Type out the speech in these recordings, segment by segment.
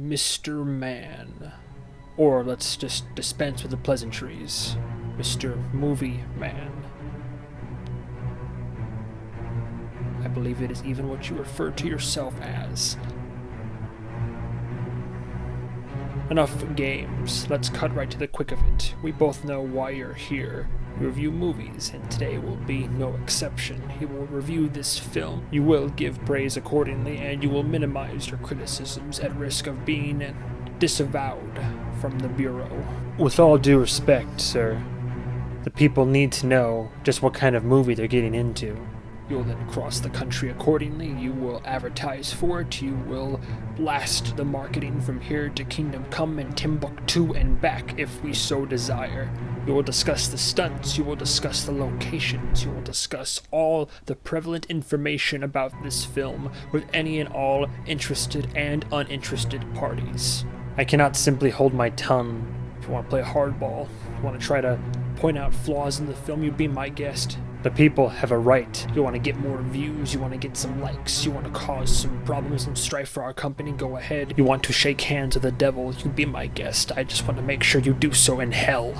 Mr. Man. Or let's just dispense with the pleasantries. Mr. Movie Man. I believe it is even what you refer to yourself as. Enough games. Let's cut right to the quick of it. We both know why you're here. You review movies, and today will be no exception. You will review this film. You will give praise accordingly, and you will minimize your criticisms at risk of being disavowed from the Bureau. With all due respect, sir, the people need to know just what kind of movie they're getting into. You'll then cross the country accordingly. You will advertise for it. You will blast the marketing from here to Kingdom Come and Timbuktu and back if we so desire. You will discuss the stunts. You will discuss the locations. You will discuss all the prevalent information about this film with any and all interested and uninterested parties. I cannot simply hold my tongue. If you want to play hardball, if you want to try to point out flaws in the film, you be my guest. The people have a right. You want to get more views, you want to get some likes, you want to cause some problems and strife for our company, go ahead. You want to shake hands with the devil, you be my guest. I just want to make sure you do so in hell.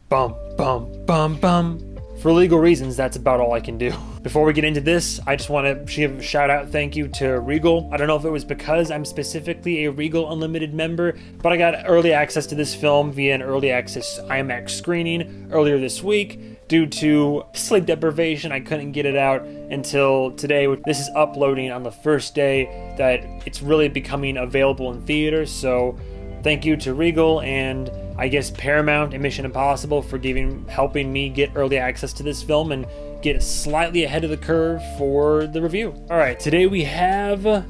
Bum, bum, bum, bum. For legal reasons, that's about all I can do. Before we get into this, I just want to give a shout out thank you to Regal. I don't know if it was because I'm specifically a Regal Unlimited member, but I got early access to this film via an early access IMAX screening earlier this week. Due to sleep deprivation, I couldn't get it out until today. This is uploading on the first day that it's really becoming available in theaters, so thank you to Regal and I guess Paramount and Mission Impossible for helping me get early access to this film and get slightly ahead of the curve for the review. Alright, today we have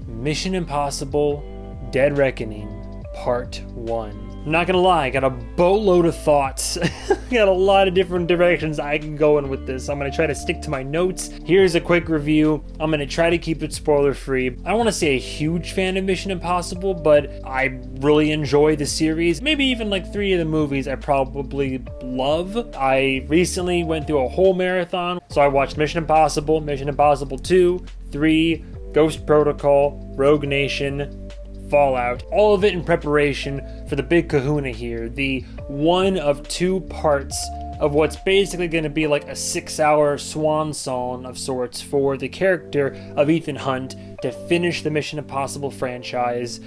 Mission Impossible Dead Reckoning Part 1. I'm not gonna lie, I got a boatload of thoughts. Got a lot of different directions I can go in with this. I'm gonna try to stick to my notes. Here's a quick review. I'm gonna try to keep it spoiler free. I don't want to say a huge fan of Mission Impossible, but I really enjoy the series. Maybe even like 3 of the movies I probably love. I recently went through a whole marathon. So I watched Mission Impossible 2, 3, Ghost Protocol, Rogue Nation, Fallout, all of it in preparation for the big kahuna here, the one of 2 parts of what's basically going to be like a 6-hour swan song of sorts for the character of Ethan Hunt to finish the Mission Impossible franchise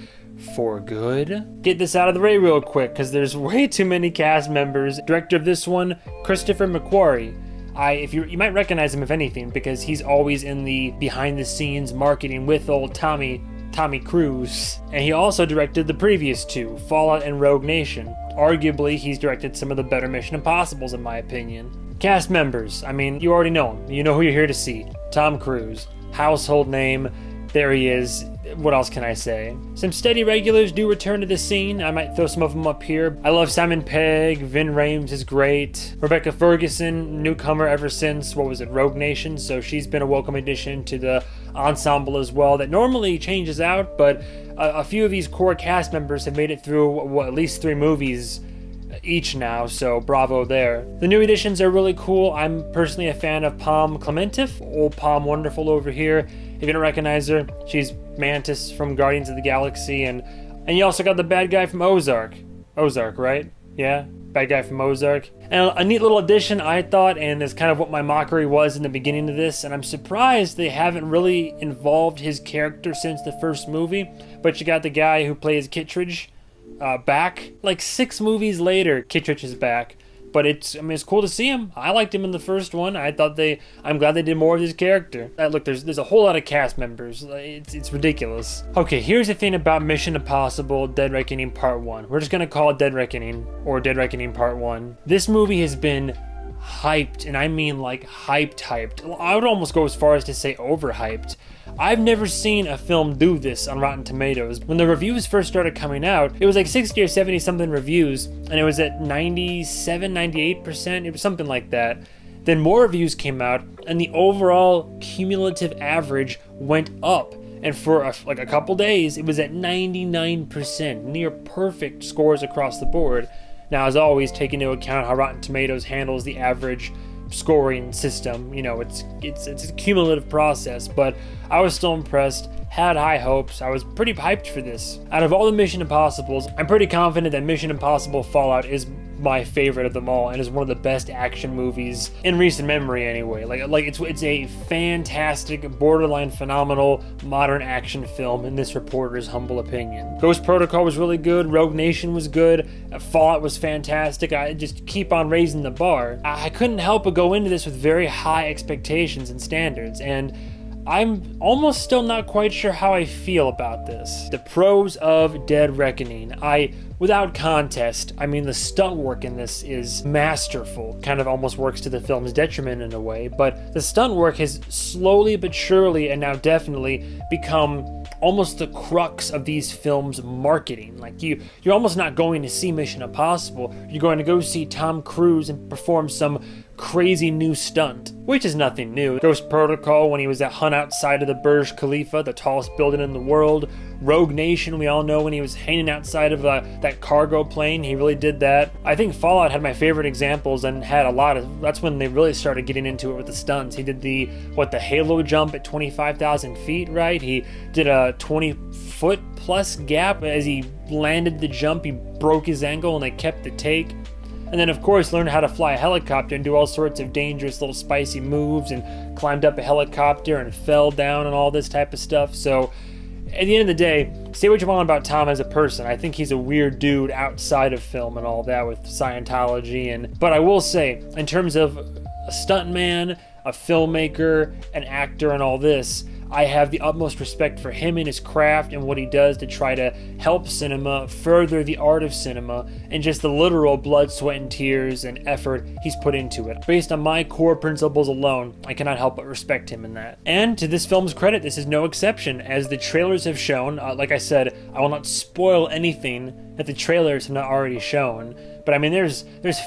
for good. Get this out of the way real quick because there's way too many cast members. Director of this one, Christopher McQuarrie. You might recognize him if anything because he's always in the behind the scenes marketing with old Tommy Cruise. And he also directed the previous 2, Fallout and Rogue Nation. Arguably, he's directed some of the better Mission Impossibles in my opinion. Cast members, I mean, you already know him. You know who you're here to see. Tom Cruise. Household name. There he is. What else can I say? Some steady regulars do return to the scene. I might throw some of them up here. I love Simon Pegg. Vin Rames is great. Rebecca Ferguson, newcomer ever since, Rogue Nation. So she's been a welcome addition to the ensemble as well. That normally changes out, but a few of these core cast members have made it through at least 3 movies each now, so bravo there. The new additions are really cool. I'm personally a fan of Palm Clementif, old Palm Wonderful over here. If you don't recognize her, she's Mantis from Guardians of the Galaxy, and you also got the bad guy from Ozark. Ozark, right? Yeah, bad guy from Ozark. And a neat little addition, I thought, and is kind of what my mockery was in the beginning of this, and I'm surprised they haven't really involved his character since the first movie, but you got the guy who plays Kittredge back. Like 6 movies later, Kittredge is back. But it's cool to see him. I liked him in the first one. I'm glad they did more of his character. Look, there's a whole lot of cast members. It's ridiculous. Okay, here's the thing about Mission Impossible Dead Reckoning Part 1. We're just gonna call it Dead Reckoning, or Dead Reckoning Part 1. This movie has been hyped, and I mean like hyped. I would almost go as far as to say overhyped. I've never seen a film do this on Rotten Tomatoes. When the reviews first started coming out, it was like 60 or 70 something reviews, and it was at 97, 98%. It was something like that. Then more reviews came out, and the overall cumulative average went up. And for a couple days, it was at 99%, near perfect scores across the board. Now, as always, take into account how Rotten Tomatoes handles the average scoring system. You know, it's a cumulative process, but I was still impressed, had high hopes. I was pretty hyped for this. Out of all the Mission Impossibles, I'm pretty confident that Mission Impossible Fallout is my favorite of them all, and is one of the best action movies in recent memory anyway. Like it's a fantastic, borderline phenomenal modern action film in this reporter's humble opinion. Ghost Protocol was really good, Rogue Nation was good, Fallout was fantastic. I just keep on raising the bar. I couldn't help but go into this with very high expectations and standards, and I'm almost still not quite sure how I feel about this. The pros of Dead Reckoning. Without contest, I mean, the stunt work in this is masterful. Kind of almost works to the film's detriment in a way, but the stunt work has slowly but surely, and now definitely, become almost the crux of these films' marketing. Like, you're almost not going to see Mission Impossible. You're going to go see Tom Cruise and perform some crazy new stunt, which is nothing new. Ghost Protocol, when he was hung outside of the Burj Khalifa, the tallest building in the world. Rogue Nation, we all know when he was hanging outside of that cargo plane, he really did that. I think Fallout had my favorite examples and had a lot of, that's when they really started getting into it with the stunts. He did the halo jump at 25,000 feet, right? He did a 20-foot plus gap as he landed the jump. He broke his ankle and they kept the take. And then, of course, learned how to fly a helicopter and do all sorts of dangerous little spicy moves, and climbed up a helicopter and fell down and all this type of stuff. So, at the end of the day, say what you want about Tom as a person. I think he's a weird dude outside of film and all that with Scientology. But I will say, in terms of a stuntman, a filmmaker, an actor, and all this, I have the utmost respect for him and his craft and what he does to try to help cinema, further the art of cinema, and just the literal blood, sweat, and tears and effort he's put into it. Based on my core principles alone, I cannot help but respect him in that. And to this film's credit, this is no exception. As the trailers have shown, like I said, I will not spoil anything that the trailers have not already shown. But I mean, there's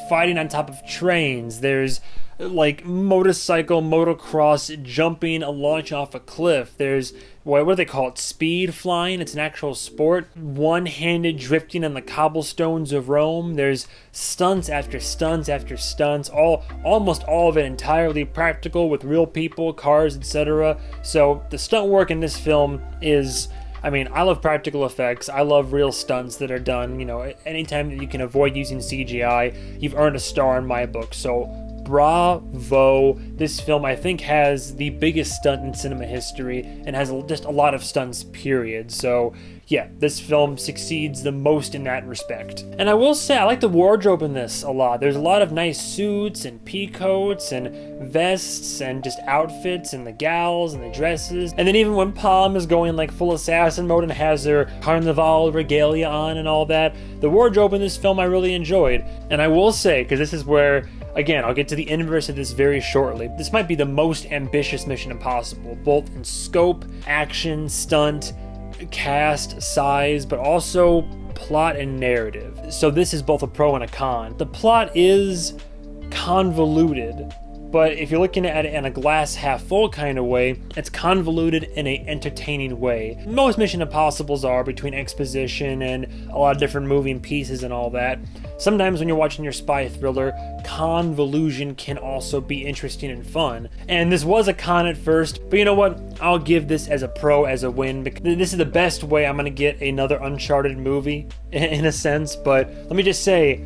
fighting on top of trains, there's like motorcycle, motocross, jumping a launch off a cliff. There's, what do they call it? Speed flying. It's an actual sport. One-handed drifting on the cobblestones of Rome. There's stunts after stunts after stunts. Almost all of it entirely practical with real people, cars, etc. So the stunt work in this film is, I mean, I love practical effects. I love real stunts that are done. You know, anytime that you can avoid using CGI, you've earned a star in my book. So bravo. This film, I think, has the biggest stunt in cinema history and has just a lot of stunts, period. So yeah, this film succeeds the most in that respect. And I will say, I like the wardrobe in this a lot. There's a lot of nice suits and peacoats and vests and just outfits, and the gals and the dresses. And then even when Palm is going like full assassin mode and has her Carnival regalia on and all that, the wardrobe in this film I really enjoyed. And I will say, because this is where, again, I'll get to the inverse of this very shortly. This might be the most ambitious Mission Impossible, both in scope, action, stunt, cast, size, but also plot and narrative. So this is both a pro and a con. The plot is convoluted, but if you're looking at it in a glass half full kind of way, it's convoluted in an entertaining way. Most Mission Impossibles are, between exposition and a lot of different moving pieces and all that. Sometimes when you're watching your spy thriller, convolution can also be interesting and fun. And this was a con at first, but you know what? I'll give this as a pro, as a win, because this is the best way I'm going to get another Uncharted movie, in a sense. But let me just say,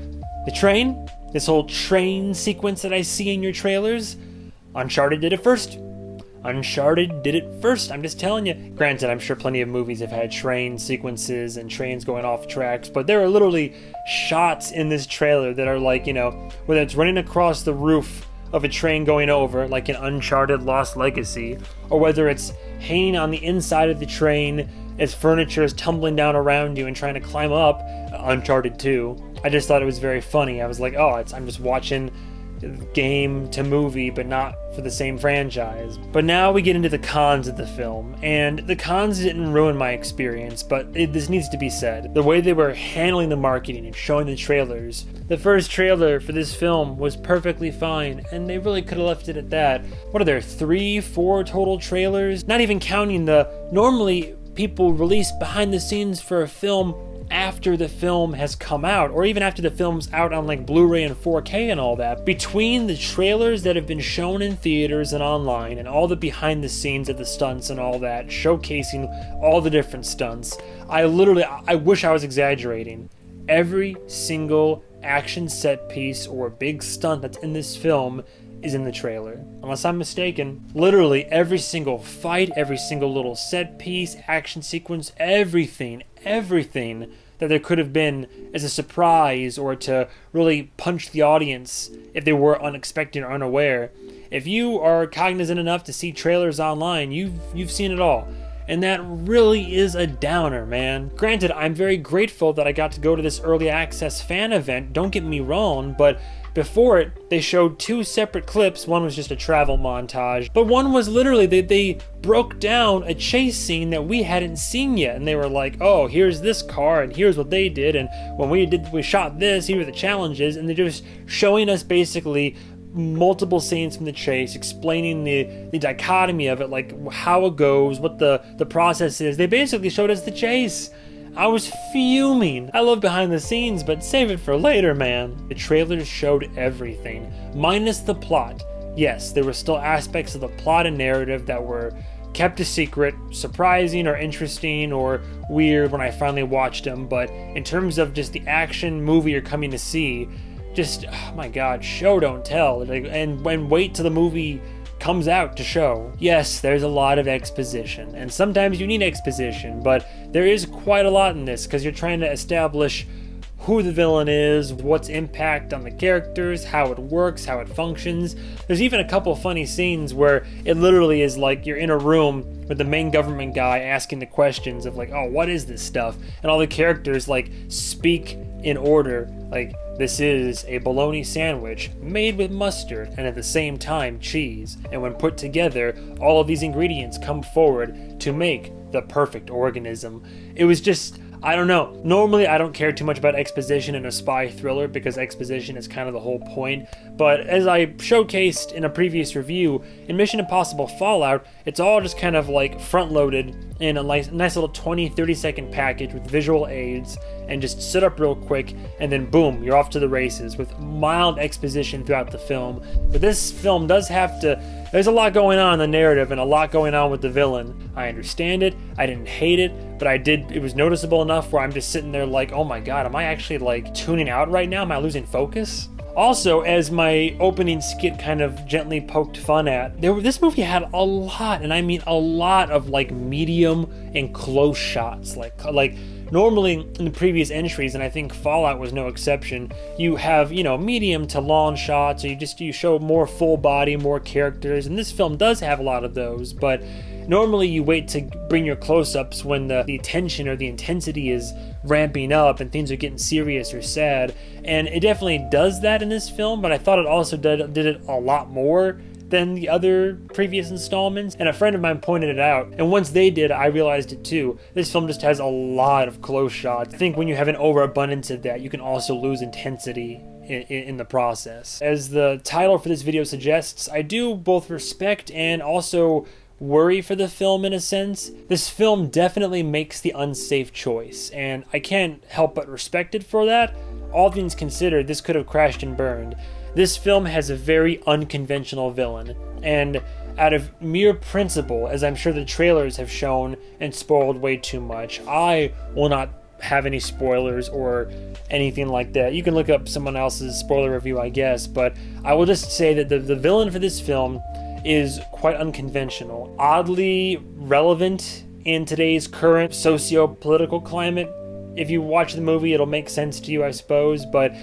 the train, this whole train sequence that I see in your trailers, Uncharted did it first. Uncharted did it first, I'm just telling you. Granted, I'm sure plenty of movies have had train sequences and trains going off tracks, but there are literally shots in this trailer that are like, you know, whether it's running across the roof of a train going over, like in Uncharted Lost Legacy, or whether it's hanging on the inside of the train as furniture is tumbling down around you and trying to climb up, Uncharted 2. I just thought it was very funny. I was like, oh, I'm just watching game to movie, but not for the same franchise. But now we get into the cons of the film, and the cons didn't ruin my experience, but this needs to be said. The way they were handling the marketing and showing the trailers. The first trailer for this film was perfectly fine, and they really could have left it at that. What are there, 3, 4 total trailers? Not even counting normally people release behind the scenes for a film after the film has come out, or even after the film's out on like Blu-ray and 4K and all that. Between the trailers that have been shown in theaters and online, and all the behind the scenes of the stunts and all that, showcasing all the different stunts, I wish I was exaggerating. Every single action set piece or big stunt that's in this film is in the trailer, unless I'm mistaken. Literally every single fight, every single little set piece, action sequence, everything that there could have been as a surprise or to really punch the audience if they were unexpected or unaware. If you are cognizant enough to see trailers online, you've seen it all. And that really is a downer, man. Granted, I'm very grateful that I got to go to this early access fan event, don't get me wrong, but before it, they showed 2 separate clips. One was just a travel montage, but one was literally, they broke down a chase scene that we hadn't seen yet, and they were like, oh, here's this car, and here's what they did, and when we shot this, here were the challenges, and they're just showing us basically multiple scenes from the chase, explaining the dichotomy of it, like how it goes, what the process is. They basically showed us the chase. I was fuming. I love behind the scenes, but save it for later, man. The trailers showed everything, minus the plot. Yes, there were still aspects of the plot and narrative that were kept a secret, surprising or interesting or weird when I finally watched them, but in terms of just the action movie you're coming to see, just, oh my god, show don't tell. And wait till the movie comes out to show. Yes, there's a lot of exposition, and sometimes you need exposition, but there is quite a lot in this because you're trying to establish who the villain is, what's impact on the characters, how it works, how it functions. There's even a couple funny scenes where it literally is like you're in a room with the main government guy asking the questions of like, oh, what is this stuff? And all the characters like speak in order, like, this is a bologna sandwich made with mustard and at the same time cheese. And when put together, all of these ingredients come forward to make the perfect organism. It was just, I don't know. Normally, I don't care too much about exposition in a spy thriller because exposition is kind of the whole point. But as I showcased in a previous review, in Mission Impossible Fallout, it's all just kind of like front-loaded in a nice little 20-30 second package with visual aids and just set up real quick, and then boom, you're off to the races with mild exposition throughout the film. But this film does have to, there's a lot going on in the narrative and a lot going on with the villain. I understand it, I didn't hate it, but it was noticeable enough where I'm just sitting there like, oh my god, am I actually like tuning out right now? Am I losing focus? Also, as my opening skit kind of gently poked fun at, this movie had a lot, and I mean a lot of like medium and close shots. Like normally in the previous entries, and I think Fallout was no exception, you have, medium to long shots, or you show more full body, more characters, and this film does have a lot of those, but normally you wait to bring your close-ups when the tension or the intensity is ramping up and things are getting serious or sad, and it definitely does that in this film, but I thought it also did it a lot more than the other previous installments, and a friend of mine pointed it out, and once they did, I realized it too. This film just has a lot of close shots. I think when you have an overabundance of that, you can also lose intensity in the process. As the title for this video suggests, I do both respect and also worry for the film in a sense. This film definitely makes the unsafe choice, and I can't help but respect it for that. All things considered, this could have crashed and burned. This film has a very unconventional villain, and out of mere principle, as I'm sure the trailers have shown and spoiled way too much, I will not have any spoilers or anything like that. You can look up someone else's spoiler review, I guess, but I will just say that the villain for this film is quite unconventional, oddly relevant in today's current socio-political climate. If you watch the movie, it'll make sense to you, I suppose, but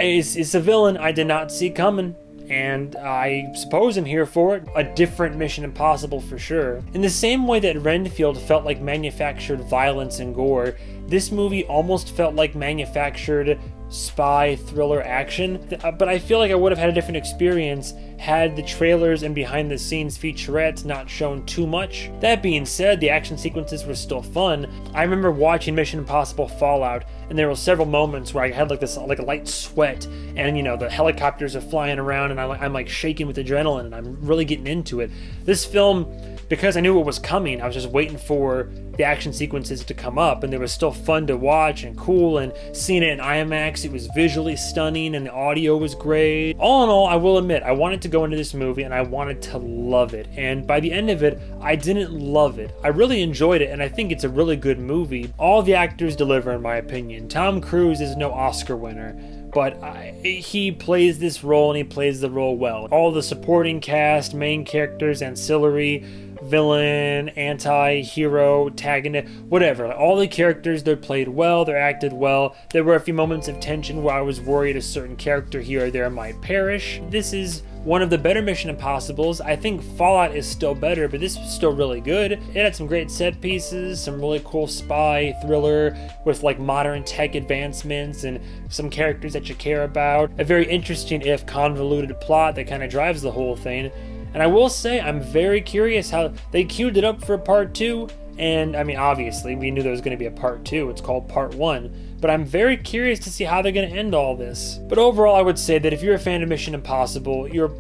it's a villain I did not see coming, and I suppose I'm here for it. A different Mission Impossible for sure. In the same way that Renfield felt like manufactured violence and gore, this movie almost felt like manufactured spy thriller action, but I feel like I would have had a different experience had the trailers and behind the scenes featurettes not shown too much. That being said, the action sequences were still fun. I remember watching Mission Impossible Fallout, and there were several moments where I had like a light sweat, and you know, the helicopters are flying around and I'm like shaking with adrenaline, and I'm really getting into it. This film, because I knew what was coming, I was just waiting for the action sequences to come up, and they were still fun to watch and cool, and seeing it in IMAX, it was visually stunning and the audio was great. All in all, I will admit, I wanted to go into this movie and I wanted to love it, and by the end of it, I didn't love it. I really enjoyed it, and I think it's a really good movie. All the actors deliver, in my opinion. Tom Cruise is no Oscar winner, but he plays this role and he plays the role well. All the supporting cast, main characters, ancillary, villain, anti-hero, antagonist, whatever. All the characters, they're played well, they're acted well. There were a few moments of tension where I was worried a certain character here or there might perish. This is one of the better Mission Impossibles. I think Fallout is still better, but this was still really good. It had some great set pieces, some really cool spy thriller with like modern tech advancements and some characters that you care about. A very interesting, if convoluted, plot that kind of drives the whole thing. And I will say, I'm very curious how they queued it up for part 2. And I mean, obviously, we knew there was going to be a part 2. It's called part 1. But I'm very curious to see how they're going to end all this. But overall, I would say that if you're a fan of Mission Impossible, you're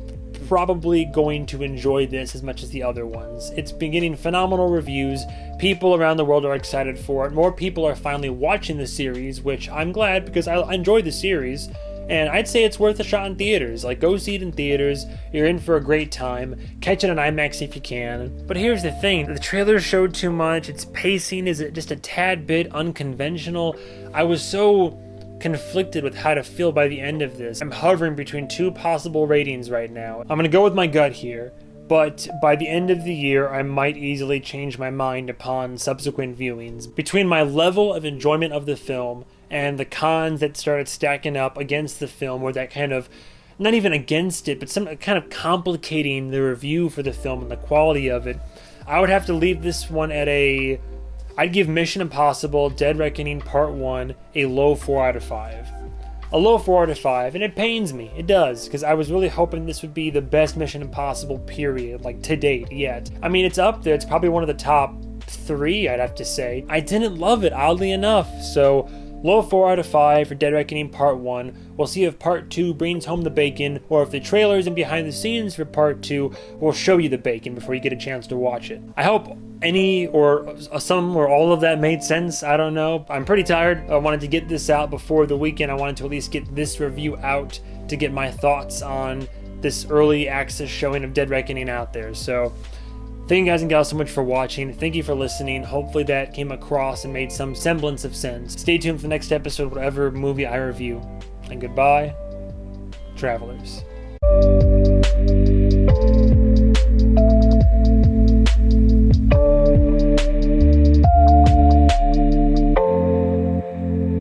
probably going to enjoy this as much as the other ones. It's been getting phenomenal reviews. People around the world are excited for it. More people are finally watching the series, which I'm glad because I enjoy the series. And I'd say it's worth a shot in theaters. Like, go see it in theaters. You're in for a great time. Catch it on IMAX if you can. But here's the thing. The trailer showed too much. Its pacing is just a tad bit unconventional. I was so conflicted with how to feel by the end of this. I'm hovering between two possible ratings right now. I'm gonna go with my gut here, but by the end of the year, I might easily change my mind upon subsequent viewings. Between my level of enjoyment of the film and the cons that started stacking up against the film, or that kind of, not even against it, but some kind of complicating the review for the film and the quality of it, I would have to leave this one at I'd give Mission Impossible Dead Reckoning Part 1 a low 4 out of 5. A low 4 out of 5, and it pains me. It does, because I was really hoping this would be the best Mission Impossible period, like to date yet. I mean, it's up there. It's probably one of the top 3, I'd have to say. I didn't love it, oddly enough, so low 4 out of 5 for Dead Reckoning Part 1. We'll see if Part 2 brings home the bacon, or if the trailers and behind the scenes for Part 2 will show you the bacon before you get a chance to watch it. I hope any or some or all of that made sense. I don't know. I'm pretty tired. I wanted to get this out before the weekend. I wanted to at least get this review out to get my thoughts on this early access showing of Dead Reckoning out there. So thank you guys and gals so much for watching. Thank you for listening. Hopefully that came across and made some semblance of sense. Stay tuned for the next episode, whatever movie I review. And goodbye, travelers.